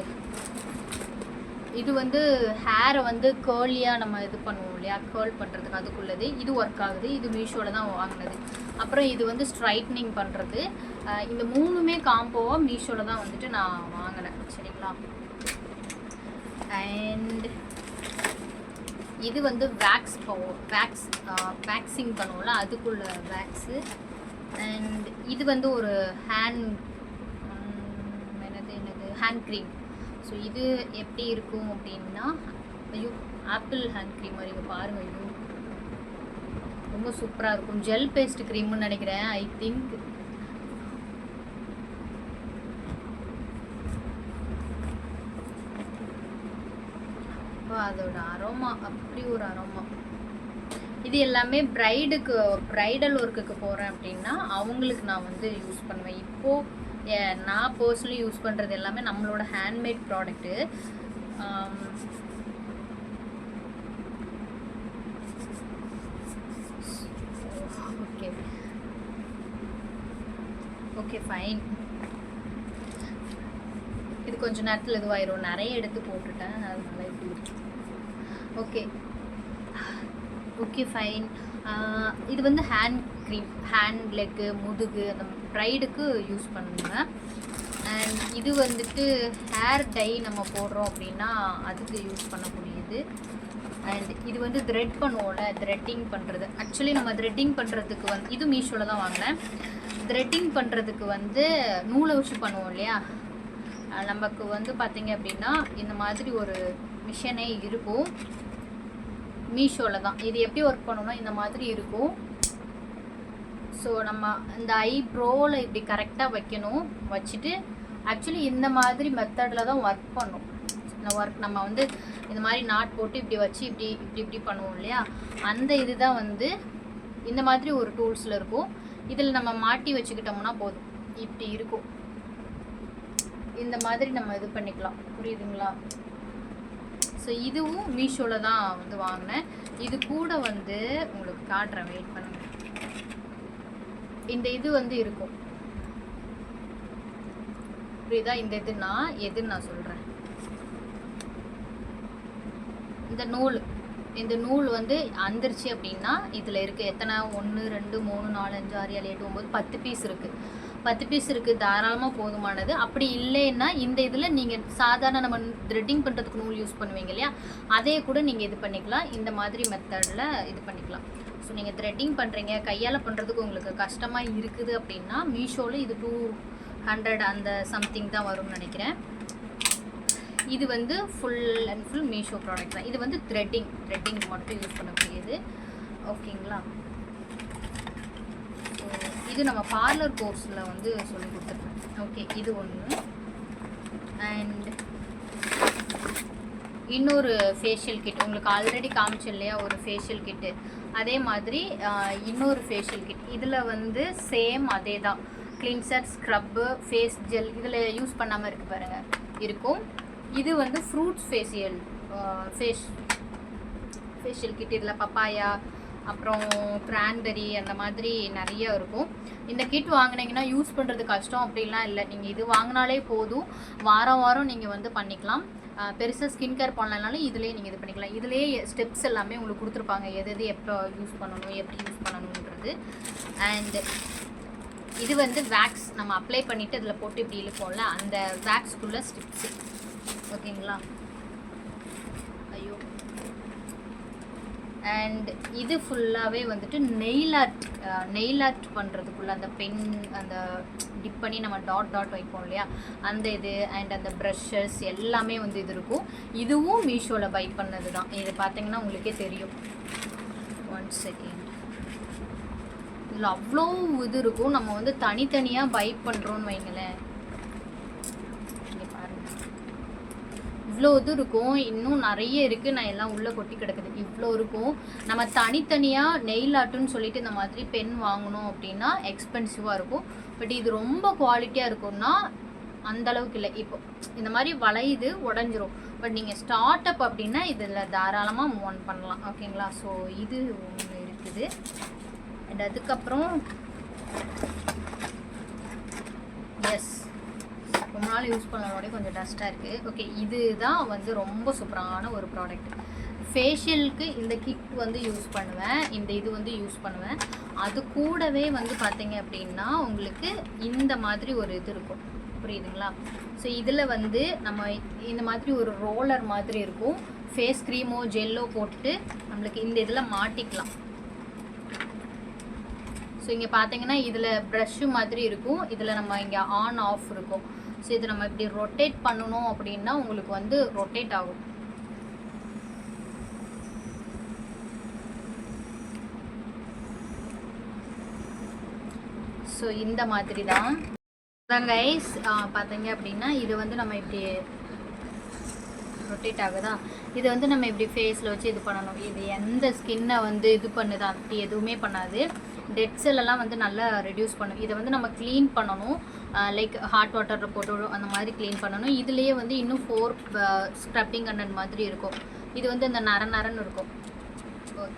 A: இது வந்து ஹேரை வந்து கேர்லியாக நம்ம இது பண்ணுவோம் இல்லையா, கேர்ல் பண்ணுறதுக்கு அதுக்குள்ளது. இது ஒர்க் ஆகுது. இது மீஷோவில் தான் வாங்கினது. அப்புறம் இது வந்து ஸ்ட்ரைட்னிங் பண்ணுறது. இந்த 3மே காம்போவாக மீஷோவில் தான் வந்துட்டு நான் வாங்கினேன், சரிங்களா. அண்ட் இது வந்து வேக்ஸிங் பண்ணுவோம்ல, அதுக்குள்ள வேக்ஸு. அண்ட் இது வந்து ஒரு ஹேண்ட் க்ரீம். ஸோ இது எப்படி இருக்கும் அப்படின்னா, ஐயோ ஆப்பிள் ஹேண்ட் க்ரீம் மாதிரி பாருங்கள். ஐயோ ரொம்ப சூப்பராக இருக்கும். ஜெல் பேஸ்ட் க்ரீம்னு நினைக்கிறேன், ஐ திங்க். அப்போ அதோட அரோமா அப்படி ஒரு அரோமா. இது எல்லாமே ப்ரைடல் ஒர்க்குக்கு போகிறேன் அப்படின்னா அவங்களுக்கு நான் வந்து யூஸ் பண்ணுவேன். இப்போது நான் பர்சனலி யூஸ் பண்ணுறது எல்லாமே நம்மளோட ஹேண்ட்மேட் ப்ராடக்ட்டு. Okay fine. இது கொஞ்சம் நேரத்தில் இதுவாயிரும், நிறைய எடுத்து போட்டுட்டேன், அதனால இப்படி இருக்கு. Okay fine. இது வந்து ஹேண்ட் க்ரீம், ஹேண்ட், லெக்கு, முதுகு, அந்த ப்ரைடுக்கு யூஸ் பண்ணுவேன். அண்ட் இது வந்துட்டு ஹேர் டை நம்ம போடுறோம் அப்படின்னா அதுக்கு யூஸ் பண்ணக்கூடியது. அண்ட் இது வந்து த்ரெட் பண்ணுவோம்ல, த்ரெட்டிங் பண்ணுறது. ஆக்சுவலி நம்ம த்ரெட்டிங் பண்ணுறதுக்கு வந்து இது மீஷோவில் தான் வாங்கினேன். த்ரெட்டிங் பண்ணுறதுக்கு வந்து நூலை வச்சு பண்ணுவோம் இல்லையா, நமக்கு வந்து பார்த்திங்க அப்படின்னா இந்த மாதிரி ஒரு மிஷினே இருக்கும். மீஷோவில் தான். இது எப்படி ஒர்க் பண்ணணும்னா இந்த மாதிரி இருக்கும். ஸோ நம்ம இந்த ஐப்ரோவில் இப்படி கரெக்டாக வைக்கணும். வச்சுட்டு ஆக்சுவலி இந்த மாதிரி மெத்தடில் தான் ஒர்க் பண்ணும். இந்த ஒர்க் நம்ம வந்து இந்த மாதிரி நாட் போட்டு இப்படி வச்சு இப்படி இப்படி இப்படி பண்ணுவோம் இல்லையா, அந்த இது தான் வந்து இந்த மாதிரி ஒரு டூல்ஸில் இருக்கும். இதில் நம்ம மாட்டி வச்சுக்கிட்டோம்னா போதும், இப்படி இருக்கும். இந்த மாதிரி நம்ம இது பண்ணிக்கலாம், புரியுதுங்களா? ஸோ இதுவும் மீஷோவில் தான் வந்து வாங்கினேன். இது கூட வந்து உங்களுக்கு காட்டுறேன், வெயிட் பண்ணுங்க. இந்த இது வந்து இருக்கும், புரியுதா? இந்த இது எதுன்னு நான் சொல்கிறேன். இந்த நூல் வந்து அந்திருச்சு அப்படின்னா இதில் இருக்குது எத்தனை 1 2 3 4 5 6 7 8 9 10 பீஸ் இருக்குது. 10 பீஸ் இருக்குது, தாராளமாக போதுமானது. அப்படி இல்லைன்னா இந்த இதில் நீங்கள் சாதாரண நம்ம த்ரெட்டிங் பண்ணுறதுக்கு நூல் யூஸ் பண்ணுவீங்க இல்லையா, அதே கூட நீங்கள் இது பண்ணிக்கலாம். இந்த மாதிரி மெத்தடில் இது பண்ணிக்கலாம். ஸோ நீங்கள் த்ரெட்டிங் பண்ணுறீங்க, கையால் பண்ணுறதுக்கு உங்களுக்கு கஷ்டமாக இருக்குது அப்படின்னா மீஷோவில் இது 200 அந்த சம்திங் தான் வரும்னு நினைக்கிறேன். இது வந்து full and full Meesho product தான். இது வந்து த்ரெட்டிங் மட்டும் யூஸ் பண்ணக்கூடியது, ஓகேங்களா? ஸோ இது நம்ம பார்லர் கோர்ஸில் வந்து சொல்லி கொடுத்துருக்கேன். ஓகே, இது ஒன்று. அண்ட் இன்னொரு ஃபேஷியல் கிட் உங்களுக்கு ஆல்ரெடி காமிச்சு இல்லையா, ஒரு ஃபேஷியல் கிட்டு. அதே மாதிரி இன்னொரு ஃபேஷியல் கிட். இதில் வந்து சேம் அதே தான், கிளின்சர், ஸ்க்ரப்பு, ஃபேஸ் ஜெல் இதில் யூஸ் பண்ணாமல் இருக்குது பாருங்கள், இருக்கும். இது வந்து ஃப்ரூட்ஸ் ஃபேஷியல் கிட். இதில் பப்பாயா, அப்புறம் கிரான்பெரி அந்த மாதிரி நிறைய இருக்கும். இந்த கிட் வாங்கினீங்கன்னா யூஸ் பண்ணுறது கஷ்டம் அப்படிலாம் இல்லை. நீங்கள் இது வாங்கினாலே போதும், வாரம் நீங்கள் வந்து பண்ணிக்கலாம். பெருசாக ஸ்கின் கேர் பண்ணலனாலும் இதுலேயே நீங்கள் இது பண்ணிக்கலாம். இதுலேயே ஸ்டெப்ஸ் எல்லாமே உங்களுக்கு கொடுத்துருப்பாங்க, எது எப்போ யூஸ் பண்ணணும், எப்படி யூஸ் பண்ணணுன்றது. அண்ட் இது வந்து வேக்ஸ் நம்ம அப்ளை பண்ணிவிட்டு அதில் போட்டு இப்படி இழுப்போம்ல, அந்த வேக்ஸ்க்குள்ளே ஸ்டெப்ஸு, ஓகேங்களா? ஐயோ. அண்ட் இது ஃபுல்லாகவே வந்துட்டு நெயில் ஆர்ட் பண்ணுறதுக்குள்ள அந்த பென் அந்த டிப் பண்ணி நம்ம டாட் வைப்போம் இல்லையா, அந்த இது. அண்ட் அந்த ப்ரஷஸ் எல்லாமே வந்து இது இருக்கும். இதுவும் மீஷோவில் பை பண்ணது தான். இது பார்த்தீங்கன்னா உங்களுக்கே தெரியும். 1 செகண்ட். இதில் அவ்வளோ இது இருக்கும். நம்ம வந்து தனித்தனியாக பை பண்ணுறோன்னு வைங்களேன், இவ்வளோ இது இருக்கும். இன்னும் நிறைய இருக்குது, நான் எல்லாம் உள்ளே கொட்டி கிடக்குது. இவ்வளோ இருக்கும். நம்ம தனித்தனியாக நெயில் ஆர்ட்டுன்னு சொல்லிட்டு இந்த மாதிரி பென் வாங்கணும் அப்படின்னா எக்ஸ்பென்சிவாக இருக்கும். பட் இது ரொம்ப குவாலிட்டியாக இருக்கும்னா அந்தளவுக்கு இல்லை. இப்போ இந்த மாதிரி வளையுது, உடஞ்சிரும். பட் நீங்கள் ஸ்டார்ட் அப் அப்படின்னா இதில் தாராளமாக மூவ் ஆன் பண்ணலாம், ஓகேங்களா? ஸோ இது ஒன்று இருக்குது. அண்ட் அதுக்கப்புறம் எஸ், ரொம்ப நாள் யூஸ் பண்ணனோடய கொஞ்சம் டஸ்ட்டாக இருக்குது. ஓகே, இதுதான் வந்து ரொம்ப சூப்பரான ஒரு ப்ராடக்ட். ஃபேஷியலுக்கு இந்த கிட் வந்து யூஸ் பண்ணுவேன், இந்த இது வந்து யூஸ் பண்ணுவேன். அது கூடவே வந்து பார்த்தீங்க அப்படின்னா உங்களுக்கு இந்த மாதிரி ஒரு இது இருக்கும், புரியுதுங்களா? ஸோ இதில் வந்து நம்ம இந்த மாதிரி ஒரு ரோலர் மாதிரி இருக்கும். ஃபேஸ் க்ரீமோ ஜெல்லோ போட்டுட்டு நம்மளுக்கு இந்த இதில் மாட்டிக்கலாம். ஸோ இங்கே பார்த்தீங்கன்னா இதில் ப்ரஷ்ஷு மாதிரி இருக்கும். இதில் நம்ம இங்கே ஆன் ஆஃப் இருக்கும். ஸோ இது நம்ம இப்படி ரொட்டேட் பண்ணணும் அப்படின்னா உங்களுக்கு வந்து ரொட்டேட் ஆகும். ஸோ இந்த மாதிரி தான் கைஸ் பார்த்தீங்க அப்படின்னா இது வந்து நம்ம இப்படி ரொட்டேட் ஆகுதா, இது வந்து நம்ம இப்படி ஃபேஸில் வச்சு இது பண்ணணும். இது எந்த ஸ்கின்னை வந்து இது பண்ணுதா அப்படி எதுவுமே பண்ணாது. டெட் செல்லெல்லாம் வந்து நல்லா ரெடியூஸ் பண்ணும். இதை வந்து நம்ம க்ளீன் பண்ணணும், லைக் ஹாட் வாட்டரில் போட்டு அந்த மாதிரி க்ளீன் பண்ணணும். இதுலேயே வந்து இன்னும் 4 ஸ்க்ரப்பிங் கண்டென்ட் மாதிரி இருக்கும். இது வந்து இந்த நரன்னு இருக்கும்,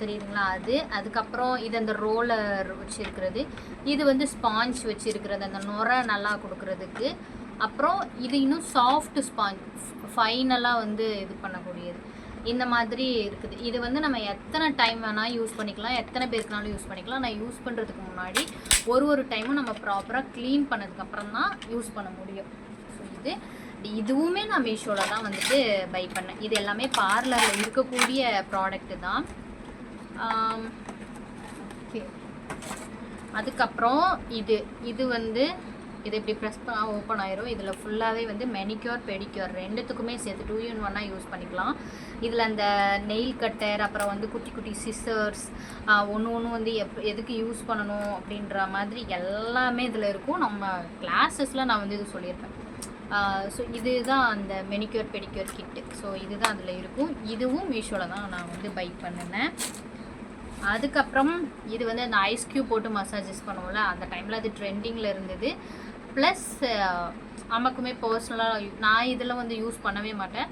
A: தெரியுதுங்களா? அதுக்கப்புறம் இது அந்த ரோலர் வச்சுருக்கிறது, இது வந்து ஸ்பாஞ்ச் வச்சுருக்கிறது அந்த நுரை நல்லா கொடுக்குறதுக்கு. அப்புறம் இது இன்னும் சாஃப்ட் ஸ்பாஞ்ச், ஃபைனலாக வந்து இது பண்ணக்கூடியது. இந்த மாதிரி இருக்குது. இது வந்து நம்ம எத்தனை டைம் வேணால் யூஸ் பண்ணிக்கலாம், எத்தனை பேருக்குனாலும் யூஸ் பண்ணிக்கலாம். நான் யூஸ் பண்ணுறதுக்கு முன்னாடி ஒரு டைமும் நம்ம ப்ராப்பராக க்ளீன் பண்ணதுக்கப்புறம் தான் யூஸ் பண்ண முடியும். ஸோ இதுவுமே நான் மீஷோவில் தான் வந்துட்டு பை பண்ணேன். இது எல்லாமே பார்லரில் இருக்கக்கூடிய ப்ராடக்ட்டு தான். ஓகே, அதுக்கப்புறம் இது வந்து இது இப்படி ப்ரெஸ் பண்ணால் ஓப்பன் ஆயிரும். இதில் ஃபுல்லாகவே வந்து மெனிக்யூர் பெடிக்யூர் ரெண்டுத்துக்குமே சேர்த்து 2 in 1 யூஸ் பண்ணிக்கலாம். இதில் அந்த நெயில் கட்டர், அப்புறம் வந்து குட்டி குட்டி சிசர்ஸ், ஒன்று வந்து எதுக்கு யூஸ் பண்ணணும் அப்படின்ற மாதிரி எல்லாமே இதில் இருக்கும். நம்ம கிளாஸஸில் நான் வந்து இது சொல்லியிருப்பேன். ஸோ இதுதான் அந்த மெனிக்யூர் பெடிக்யூர் கிட்டு. ஸோ இதுதான் அதில் இருக்கும். இதுவும் மீஷோவில் தான் நான் வந்து பை பண்ணினேன். அதுக்கப்புறம் இது வந்து அந்த ஐஸ் க்யூப் போட்டு மசாஜஸ் பண்ணுவோம்ல, அந்த டைமில் அது ட்ரெண்டிங்கில் இருந்தது. ப்ளஸ் நமக்குமே பர்சனலாக நான் இதில் வந்து யூஸ் பண்ணவே மாட்டேன்.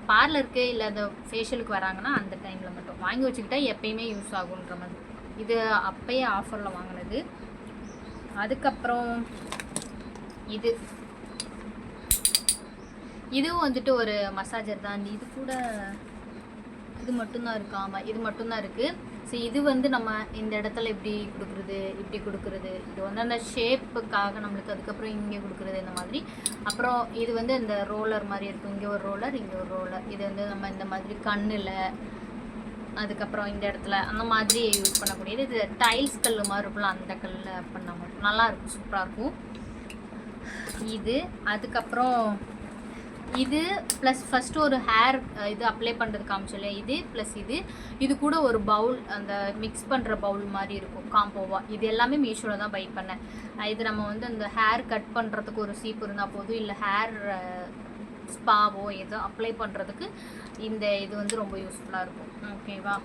A: பார்லருக்கு இல்லை அந்த ஃபேஷியலுக்கு வராங்கன்னா அந்த டைமில் மட்டும் வாங்கி வச்சுக்கிட்டா எப்பயுமே யூஸ் ஆகுன்ற மாதிரி. இது அப்போயே ஆஃபரில் வாங்கினது. அதுக்கப்புறம் இதுவும் வந்துட்டு ஒரு மசாஜர் தான். இது கூட இது மட்டும்தான் இருக்கு. ஆமாம், இது மட்டும்தான் இருக்குது. ஸோ இது வந்து நம்ம இந்த இடத்துல இப்படி கொடுக்குறது, இது வந்து அந்த ஷேப்புக்காக நம்மளுக்கு. அதுக்கப்புறம் இங்கே கொடுக்குறது இந்த மாதிரி. அப்புறம் இது வந்து இந்த ரோலர் மாதிரி இருக்கும். இங்கே ஒரு ரோலர், இங்கே ஒரு ரோலர். இது வந்து நம்ம இந்த மாதிரி கண்ணில், அதுக்கப்புறம் இந்த இடத்துல அந்த மாதிரி யூஸ் பண்ணக்கூடியது. இது டைல்ஸ் கல் மாதிரி இருக்கும்ல, அந்த கல்லில் பண்ண மாதிரி நல்லாயிருக்கும், சூப்பராக இருக்கும் இது. அதுக்கப்புறம் இது ப்ளஸ் ஃபஸ்ட்டு ஒரு ஹேர் இது அப்ளை பண்ணுறது காமிச்சோம் இல்லையா, இது ப்ளஸ் இது கூட ஒரு பவுல், அந்த மிக்ஸ் பண்ணுற பவுல் மாதிரி இருக்கும் காம்போவாக. இது எல்லாமே மீஷோவில் தான் பை பண்ணேன். இது நம்ம வந்து அந்த ஹேர் கட் பண்ணுறதுக்கு ஒரு சீப் இருந்தால் போதும், இல்லை ஹேர் ஸ்பாவோ ஏதோ அப்ளை பண்ணுறதுக்கு இது வந்து ரொம்ப யூஸ்ஃபுல்லாக இருக்கும். ஓகேவா?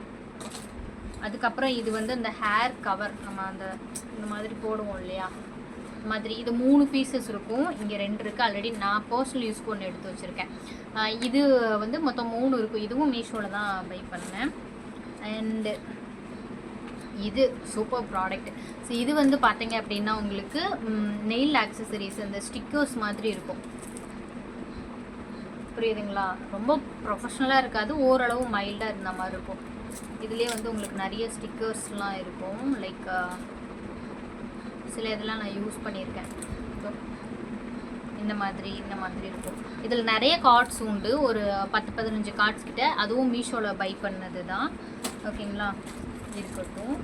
A: அதுக்கப்புறம் இது வந்து அந்த ஹேர் கவர், நம்ம இந்த மாதிரி போடுவோம் இல்லையா, மாதிரி. இது 3 பீசஸ் இருக்கும். இங்கே 2 இருக்குது. ஆல்ரெடி நான் பர்சனல் யூஸ்க்கு ஒன்று எடுத்து வச்சுருக்கேன். இது வந்து மொத்தம் 3 இருக்கும். இதுவும் மீஷோவில் தான் பை பண்ணேன். அண்டு இது சூப்பர் ப்ராடக்ட். ஸோ இது வந்து பார்த்தீங்க அப்படின்னா உங்களுக்கு நெயில் ஆக்சசரிஸ், அந்த ஸ்டிக்கர்ஸ் மாதிரி இருக்கும். புரியுதுங்களா? ரொம்ப ப்ரொஃபஷ்னலாக இருக்காது, ஓரளவு மைல்டாக இருந்த மாதிரி இருக்கும். இதுலேயே வந்து உங்களுக்கு நிறைய ஸ்டிக்கர்ஸ்லாம் இருக்கும். லைக் சில இதெல்லாம் நான் யூஸ் பண்ணியிருக்கேன். இந்த மாதிரி இருக்கும். இதில் நிறைய கார்ட்ஸ் உண்டு, ஒரு 10-15 கார்ட்ஸ் கிட்ட. அதுவும் மீஷோவில் பை பண்ணது தான். ஓகேங்களா? இருக்கட்டும்.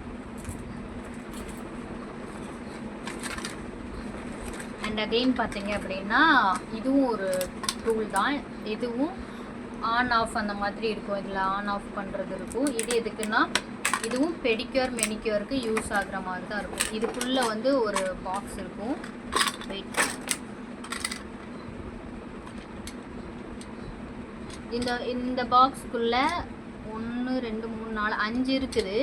A: அண்ட் அகெயின் பார்த்தீங்க அப்படின்னா இதுவும் ஒரு டூல் தான். இதுவும் ஆன் ஆஃப் அந்த மாதிரி இருக்கும். இதில் ஆன் ஆஃப் பண்ணுறது இருக்கும். இது எதுக்குன்னா இதுவும் பெடிக்யூர் மெனிக்யூருக்கு யூஸ் ஆகுற மாதிரி தான் இருக்கும். இதுக்குள்ளே வந்து ஒரு பாக்ஸ் இருக்கும். வெயிட், இந்த பாக்ஸ்க்குள்ளே 1 2 3 4 5 இருக்குது.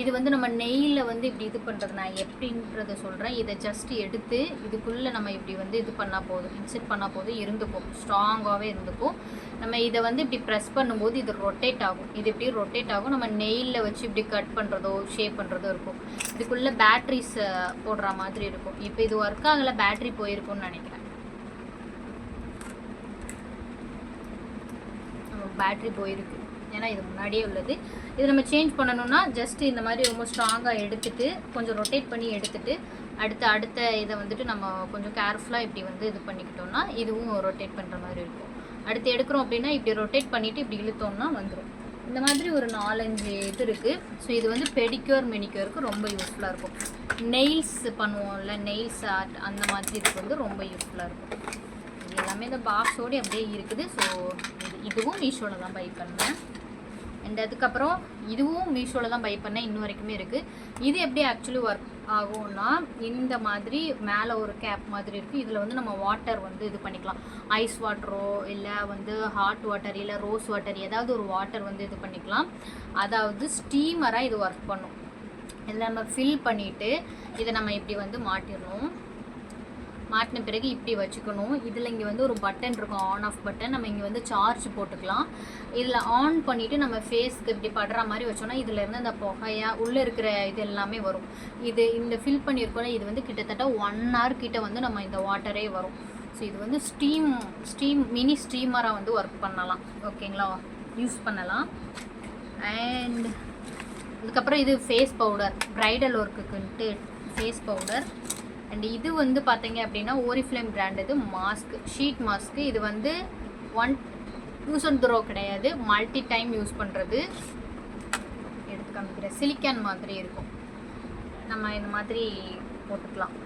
A: இது வந்து நம்ம நெய்யில் வந்து இப்படி இது பண்ணுறது, நான் எப்படின்றத சொல்கிறேன். இதை ஜஸ்ட் எடுத்து இதுக்குள்ளே நம்ம இப்படி வந்து இது பண்ணால் போதும், இன்செர்ட் பண்ணால் போதும், இருந்துக்கும், ஸ்ட்ராங்காகவே இருந்துக்கும். நம்ம இதை வந்து இப்படி ப்ரெஸ் பண்ணும்போது இது ரொட்டேட் ஆகும். இது இப்படி ரொட்டேட் ஆகும். நம்ம நெய்யில் வச்சு இப்படி கட் பண்ணுறதோ ஷேப் பண்ணுறதோ இருக்கும். இதுக்குள்ளே பேட்ரிஸ் போடுற மாதிரி இருக்கும். இப்போ இது ஒர்க் ஆகலை, பேட்ரி போயிருக்கும்னு நினைக்கிறேன். பேட்ரி போயிருக்கு, ஏன்னா இது முன்னாடியே உள்ளது. இது நம்ம சேஞ்ச் பண்ணணும்னா ஜஸ்ட் இந்த மாதிரி ரொம்ப ஸ்ட்ராங்காக எடுத்துகிட்டு கொஞ்சம் ரொட்டேட் பண்ணி எடுத்துகிட்டு அடுத்த இதை வந்துட்டு நம்ம கொஞ்சம் கேர்ஃபுல்லாக இப்படி வந்து இது பண்ணிக்கிட்டோம்னா இதுவும் ரொட்டேட் பண்ணுற மாதிரி இருக்கும். அடுத்து எடுக்கிறோம் அப்படின்னா இப்படி ரொட்டேட் பண்ணிவிட்டு இப்படி இழுத்தோம்னா வந்துடும். இந்த மாதிரி ஒரு 4-5 இது இருக்குது. ஸோ இது வந்து பெடிக்யூர் மெனிக்யூருக்கு ரொம்ப யூஸ்ஃபுல்லாக இருக்கும். நெயில்ஸ் பண்ணுவோம்ல, நெயில்ஸ் ஆர்ட் அந்த மாதிரி இதுக்கு வந்து ரொம்ப யூஸ்ஃபுல்லாக இருக்கும். இது எல்லாமே இந்த பாக்ஸோடு அப்படியே இருக்குது. ஸோ இதுவும் மீஷோவில் தான் பை பண்ணேன். அண்ட் அதுக்கப்புறம் இதுவும் மீஷோவில் தான் பை பண்ணேன், இன்னும் வரைக்குமே இருக்குது. இது எப்படி ஆக்சுவலி ஒர்க் ஆகும்னா, இந்த மாதிரி மேலே ஒரு கேப் மாதிரி இருக்குது. இதில் வந்து நம்ம வாட்டர் வந்து இது பண்ணிக்கலாம். ஐஸ் வாட்டரோ இல்லை வந்து ஹாட் வாட்டர் இல்லை ரோஸ் வாட்டர், ஏதாவது ஒரு வாட்டர் வந்து இது பண்ணிக்கலாம். அதாவது ஸ்டீமராக இது ஒர்க் பண்ணும். இதில் நம்ம ஃபில் பண்ணிவிட்டு இதை நம்ம இப்படி வந்து மாட்டிடணும். மாட்டின பிறகு இப்படி வச்சுக்கணும். இதில் இங்கே வந்து ஒரு பட்டன் இருக்கும், ஆன் ஆஃப் பட்டன். நம்ம இங்கே வந்து சார்ஜ் போட்டுக்கலாம். இதில் ஆன் பண்ணிவிட்டு நம்ம ஃபேஸ்க்கு இப்படி படுற மாதிரி வச்சோன்னா இதிலேருந்து அந்த புகையாக உள்ளே இருக்கிற இது எல்லாமே வரும். இந்த ஃபில் பண்ணியிருக்கோம்ல, இது வந்து கிட்டத்தட்ட 1 hour கிட்ட வந்து நம்ம இந்த வாட்டரே வரும். ஸோ இது வந்து ஸ்டீம் மினி ஸ்டீமராக வந்து ஒர்க் பண்ணலாம். ஓகேங்களா? யூஸ் பண்ணலாம். அண்ட் அதுக்கப்புறம் இது ஃபேஸ் பவுடர், ப்ரைடல் ஒர்க்குக்குன்ட்டு ஃபேஸ் பவுடர். அண்ட் இது வந்து பார்த்தீங்க அப்படின்னா ஓரிஃப்ளேம் பிராண்ட், இது மாஸ்க், ஷீட் மாஸ்க்கு. இது வந்து 1 யூஸ் அண்ட் த்ரோ கிடையாது, மல்டி டைம் யூஸ் பண்ணுறது. எடுத்து காமிக்கிற சிலிக்கான் மாதிரி இருக்கும். நம்ம இந்த மாதிரி போட்டுக்கலாம்.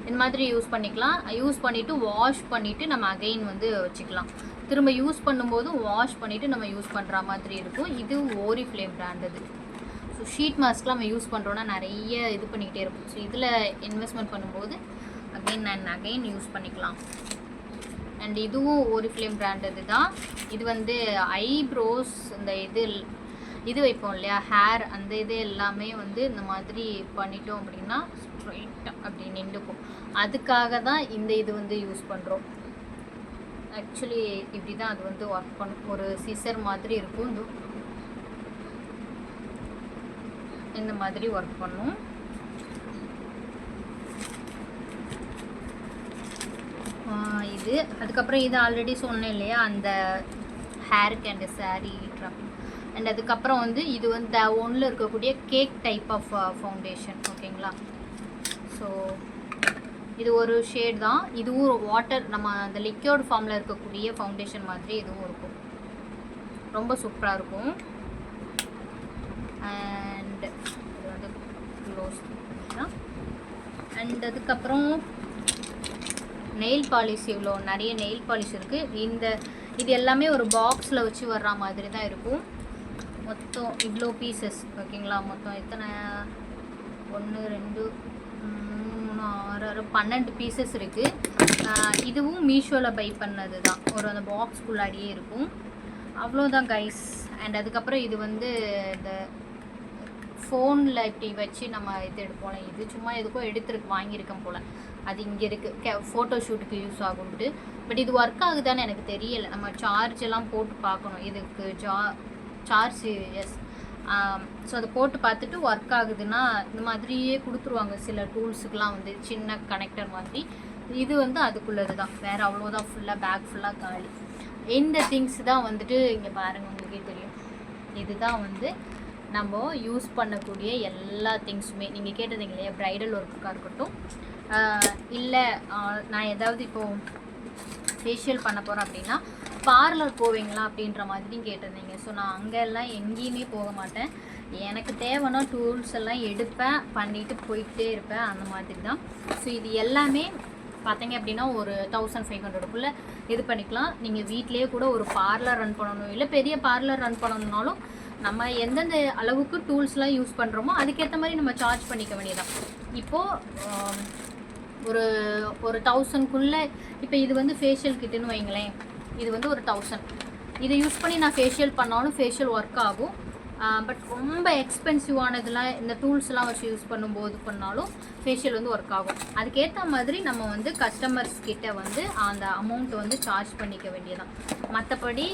A: இந்த மாதிரி யூஸ் பண்ணிக்கலாம். யூஸ் பண்ணிவிட்டு வாஷ் பண்ணிவிட்டு நம்ம அகைன் வந்து வச்சுக்கலாம். திரும்ப யூஸ் பண்ணும்போது வாஷ் பண்ணிவிட்டு நம்ம யூஸ் பண்ணுற மாதிரி இருக்கும். இது ஓரிஃப்ளேம் பிராண்ட் அது. ஸோ ஷீட் மாஸ்க்லாம் நம்ம யூஸ் பண்ணுறோன்னா நிறைய இது பண்ணிக்கிட்டே இருக்கும். ஸோ இதில் இன்வெஸ்ட்மெண்ட் பண்ணும்போது அகைன் யூஸ் பண்ணிக்கலாம். அண்ட் இதுவும் ஓரிஃப்ளேம் பிராண்டது தான். இது வந்து ஐப்ரோஸ் இந்த இது வைப்போம் இல்லையா, ஹேர், அந்த இது எல்லாமே வந்து இந்த மாதிரி பண்ணிட்டோம் அப்படின்னா ஸ்ட்ரைட்டாக அப்படி நின்றுக்கும். அதுக்காக தான் இந்த இது வந்து யூஸ் பண்ணுறோம். ஆக்சுவலி இப்படி தான் அது வந்து ஒர்க் பண்ணும். ஒரு சிசர் மாதிரி இருக்கும், இந்த மாதிரி ஒர்க் பண்ணும். இது அதுக்கப்புறம் இது ஆல்ரெடி சொன்னேன் இல்லையா, அந்த ஹேருக்கு அண்ட் சாரீ ட்ரப். அண்ட் அதுக்கப்புறம் வந்து இது வந்து ஒன்றில் இருக்கக்கூடிய கேக் டைப் ஆஃப் ஃபவுண்டேஷன். ஓகேங்களா, ஸோ இது ஒரு ஷேட் தான். இதுவும் வாட்டர், நம்ம அந்த லிக்விட் ஃபார்மில் இருக்கக்கூடிய ஃபவுண்டேஷன் மாதிரி இதுவும் இருக்கும். ரொம்ப சூப்பராக இருக்கும். அண்ட் இது வந்து க்ளோஸ் தான். அண்ட் அதுக்கப்புறம் நெயில் பாலிஷ், இவ்வளோ நிறைய நெயில் பாலிஷ் இருக்குது. இது எல்லாமே ஒரு பாக்ஸில் வச்சு வர்ற மாதிரி தான் இருக்கும். மொத்தம் இவ்வளோ பீசஸ். ஓகேங்களா, மொத்தம் எத்தனை, 1 2 3 6 12 பீசஸ் இருக்குது. இதுவும் மீஷோவில் பை பண்ணது தான். ஒரு அந்த பாக்ஸ்குள்ளாடியே இருக்கும். அவ்வளோதான் கைஸ். அண்ட் அதுக்கப்புறம் இது வந்து இந்த ஃபோனில் இப்படி வச்சு நம்ம இது எடுப்போம். இது சும்மா எதுக்கோ வாங்கியிருக்கேன் போல். அது இங்கே இருக்குது, ஃபோட்டோ ஷூட்டுக்கு யூஸ் ஆகும்ட்டு. பட் இது ஒர்க் ஆகுதான்னு எனக்கு தெரியலை. நம்ம சார்ஜ் எல்லாம் போட்டு பார்க்கணும். இதுக்கு சார்ஜ் எஸ். ஸோ அதை போட்டு பார்த்துட்டு ஒர்க் ஆகுதுன்னா இந்த மாதிரியே கொடுத்துருவாங்க சில டூல்ஸுக்கெலாம் வந்து சின்ன கனெக்டர் மாதிரி. இது வந்து அதுக்குள்ளது தான், வேறு அவ்வளோதான். ஃபுல்லாக பேக் ஃபுல்லாக காலி. இந்த திங்ஸ் தான் வந்துட்டு இங்கே பாருங்கள், உங்களுக்கே தெரியும். இதுதான் வந்து நம்ம யூஸ் பண்ணக்கூடிய எல்லா திங்ஸுமே. நீங்கள் கேட்டதுங்க இல்லையா, ப்ரைடல் ஒர்க்குக்காக இருக்கட்டும், இல்லை நான் ஏதாவது இப்போது ஃபேஷியல் பண்ண போகிறேன் அப்படின்னா பார்லர் போவீங்களா அப்படின்ற மாதிரி கேட்டிருந்தீங்க. ஸோ நான் அங்கெல்லாம் எங்கேயுமே போக மாட்டேன். எனக்கு தேவைன்னா டூல்ஸ் எல்லாம் எடுப்பேன், பண்ணிவிட்டு போயிட்டே இருப்பேன், அந்த மாதிரி தான். ஸோ இது எல்லாமே பார்த்தீங்க அப்படின்னா ஒரு 1500க்குள்ளே இது பண்ணிக்கலாம். நீங்கள் வீட்டிலேயே கூட ஒரு பார்லர் ரன் பண்ணணும், இல்லை பெரிய பார்லர் ரன் பண்ணணுன்னாலும் நம்ம எந்தெந்த அளவுக்கு டூல்ஸ்லாம் யூஸ் பண்ணுறோமோ அதுக்கேற்ற மாதிரி நம்ம சார்ஜ் பண்ணிக்க வேண்டியதான். இப்போது ஒரு 1000க்குள்ளே, இப்போ இது வந்து ஃபேஷியல் கிட்டுன்னு வைங்களேன், இது வந்து ஒரு 1000. இதை யூஸ் பண்ணி நான் ஃபேஷியல் பண்ணாலும் ஃபேஷியல் ஒர்க் ஆகும். பட் ரொம்ப எக்ஸ்பென்சிவானதெல்லாம் இந்த டூல்ஸ்லாம் வச்சு யூஸ் பண்ணும்போது பண்ணாலும் ஃபேஷியல் வந்து ஒர்க் ஆகும். அதுக்கேற்ற மாதிரி நம்ம வந்து கஸ்டமர்ஸ் கிட்ட வந்து அந்த அமௌண்ட் வந்து சார்ஜ் பண்ணிக்க வேண்டியதான். மற்றபடி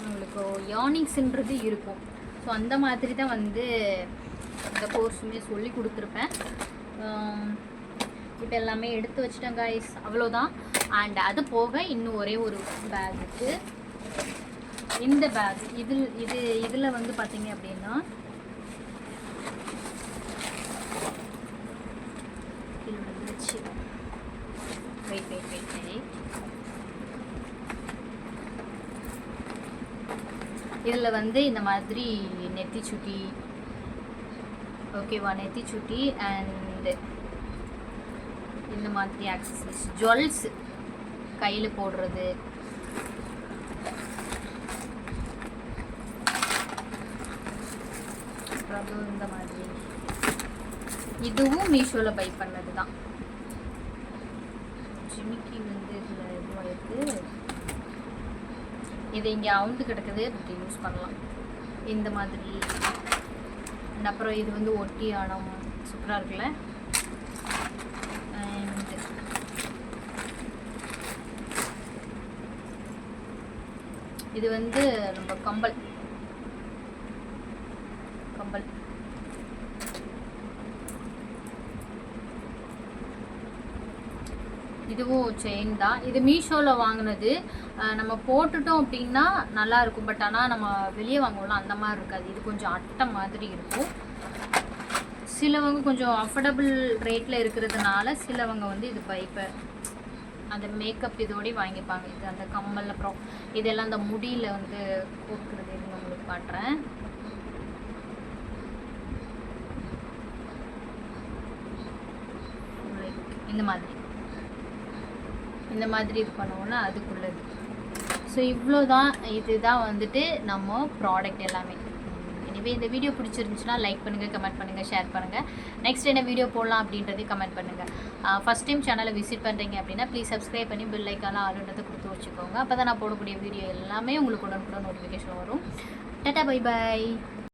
A: உங்களுக்கு ஏர்னிங்ஸ்ன்றது இருக்கும். ஸோ அந்த மாதிரி தான் வந்து இந்த கோர்ஸுமே சொல்லி கொடுத்துருப்பேன். இப்போ எல்லாமே எடுத்து வச்சிட்டேன் கைஸ், அவ்வளோதான். அண்ட் அது போக இன்னும் ஒரே ஒரு பேக் இருக்குது. இந்த பேக் இதில் வந்து பார்த்தீங்க அப்படின்னா இதில் வந்து இந்த மாதிரி நெத்தி சுட்டி, ஓகேவா, நெத்தி சுட்டி அண்ட் இந்த மாதிரி ஆக்சசரிஸ், ஜுவல்ஸ், கையில் போடுறது, அப்புறம் இந்த மாதிரி. இதுவும் மீஷோவில் பை பண்ணது தான். ஜிமிக்கி வந்து இதில் இதுவாக இருக்குது. இது இங்கே அவுந்து கிடக்குது, இப்படி யூஸ் பண்ணலாம் இந்த மாதிரி. அண்ட் அப்புறம் இது வந்து ஒட்டியானம், சூப்பராக இருக்குல்ல. அண்ட் இது வந்து நம்ம கம்பல் இதுவும் செயின் தான். இது மீஷோவில் வாங்கினது. நம்ம போட்டுட்டோம் அப்படின்னா நல்லாயிருக்கும். பட் ஆனால் நம்ம வெளியே வாங்குவோம்ல அந்த மாதிரி இருக்காது. இது கொஞ்சம் அட்டை மாதிரி இருக்கும். சிலவங்க கொஞ்சம் அஃபோர்டபுள் ரேட்டில் இருக்கிறதுனால சிலவங்க வந்து இது இப்போ அந்த மேக்கப் இதோடய வாங்கிப்பாங்க. இது அந்த கம்மல், அப்புறம் இதெல்லாம் அந்த முடியில் வந்து போட்டுக்கிறது. இது உங்களுக்கு காட்டுறேன். இந்த மாதிரி இந்த மாதிரி இது பண்ணுவோம்னா அதுக்குள்ளது. ஸோ இவ்வளோ தான், இதுதான் வந்துட்டு நம்ம ப்ராடக்ட் எல்லாமே. எனவே இந்த வீடியோ பிடிச்சிருந்துச்சுன்னா லைக் பண்ணுங்கள், கமெண்ட் பண்ணுங்கள், ஷேர் பண்ணுங்கள். நெக்ஸ்ட் என்ன வீடியோ போடலாம் அப்படின்றதையும் கமெண்ட் பண்ணுங்கள். ஃபஸ்ட் டைம் சேனலை விசிட் பண்ணுறீங்க அப்படின்னா ப்ளீஸ் சப்ஸ்கிரைப் பண்ணி பெல் ஐக்கான ஆளுன்றதை கொடுத்து வச்சுக்கோங்க. அப்போ தான் நான் போடக்கூடிய வீடியோ எல்லாமே உங்களுக்கு உடனுக்குடன் நோட்டிஃபிகேஷன் வரும். Tata bye bye.